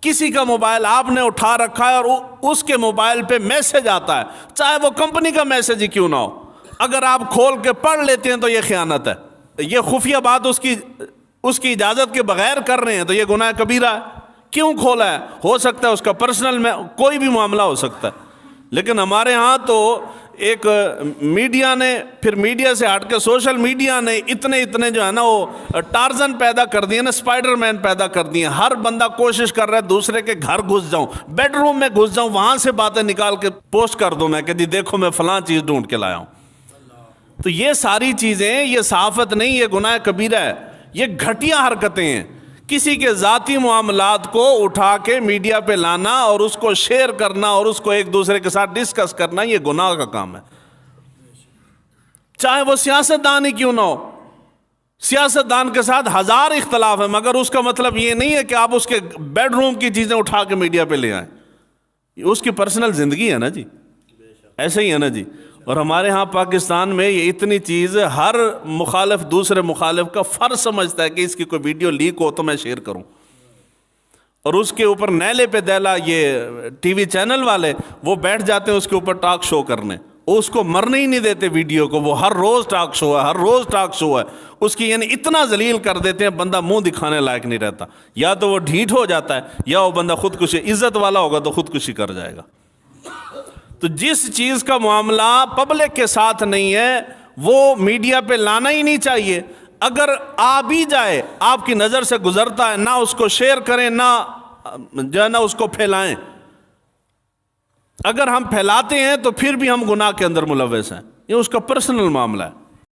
کسی کا موبائل آپ نے اٹھا رکھا ہے اور اس کے موبائل پہ میسج آتا ہے، چاہے وہ کمپنی کا میسج ہی کیوں نہ ہو، اگر آپ کھول کے پڑھ لیتے ہیں تو یہ خیانت ہے. یہ خفیہ بات اس کی اجازت کے بغیر کر رہے ہیں تو یہ گناہ کبیرہ ہے. کیوں کھولا ہے؟ ہو سکتا ہے اس کا پرسنل میں کوئی بھی معاملہ ہو سکتا ہے، لیکن ہمارے ہاں تو ایک میڈیا نے، پھر میڈیا سے ہٹ کے سوشل میڈیا نے اتنے جو ہے نا وہ ٹارزن پیدا کر دیے نا، اسپائڈر مین پیدا کر دیے. ہر بندہ کوشش کر رہا ہے دوسرے کے گھر گھس جاؤں، بیڈ روم میں گھس جاؤں، وہاں سے باتیں نکال کے پوسٹ کر دوں میں کہ جی دیکھو میں فلاں چیز ڈھونڈ کے لایا ہوں. تو یہ ساری چیزیں، یہ صحافت نہیں، یہ گناہ کبیرہ ہے. یہ گھٹیا حرکتیں ہیں. کسی کے ذاتی معاملات کو اٹھا کے میڈیا پہ لانا اور اس کو شیئر کرنا اور اس کو ایک دوسرے کے ساتھ ڈسکس کرنا، یہ گناہ کا کام ہے. چاہے وہ سیاستدان ہی کیوں نہ ہو. سیاستدان کے ساتھ ہزار اختلاف ہے، مگر اس کا مطلب یہ نہیں ہے کہ آپ اس کے بیڈ روم کی چیزیں اٹھا کے میڈیا پہ لے آئیں. اس کی پرسنل زندگی ہے نا جی، ایسے ہی ہے نا جی. اور ہمارے ہاں پاکستان میں یہ اتنی چیز، ہر مخالف دوسرے مخالف کا فرض سمجھتا ہے کہ اس کی کوئی ویڈیو لیک ہو تو میں شیئر کروں، اور اس کے اوپر نیلے پہ دیلا یہ ٹی وی چینل والے وہ بیٹھ جاتے ہیں اس کے اوپر ٹاک شو کرنے. اس کو مرنے ہی نہیں دیتے ویڈیو کو، وہ ہر روز ٹاک شو ہے، ہر روز ٹاک شو ہے اس کی، یعنی اتنا ذلیل کر دیتے ہیں بندہ منہ دکھانے لائق نہیں رہتا. یا تو وہ ڈھیٹ ہو جاتا ہے یا وہ بندہ خودکشی، عزت والا ہوگا تو خودکشی کر جائے گا. تو جس چیز کا معاملہ پبلک کے ساتھ نہیں ہے وہ میڈیا پہ لانا ہی نہیں چاہیے. اگر آ بھی جائے، آپ کی نظر سے گزرتا ہے، نہ اس کو شیئر کریں، نہ جو ہے نا اس کو پھیلائیں. اگر ہم پھیلاتے ہیں تو پھر بھی ہم گناہ کے اندر ملوث ہیں، یہ اس کا پرسنل معاملہ ہے.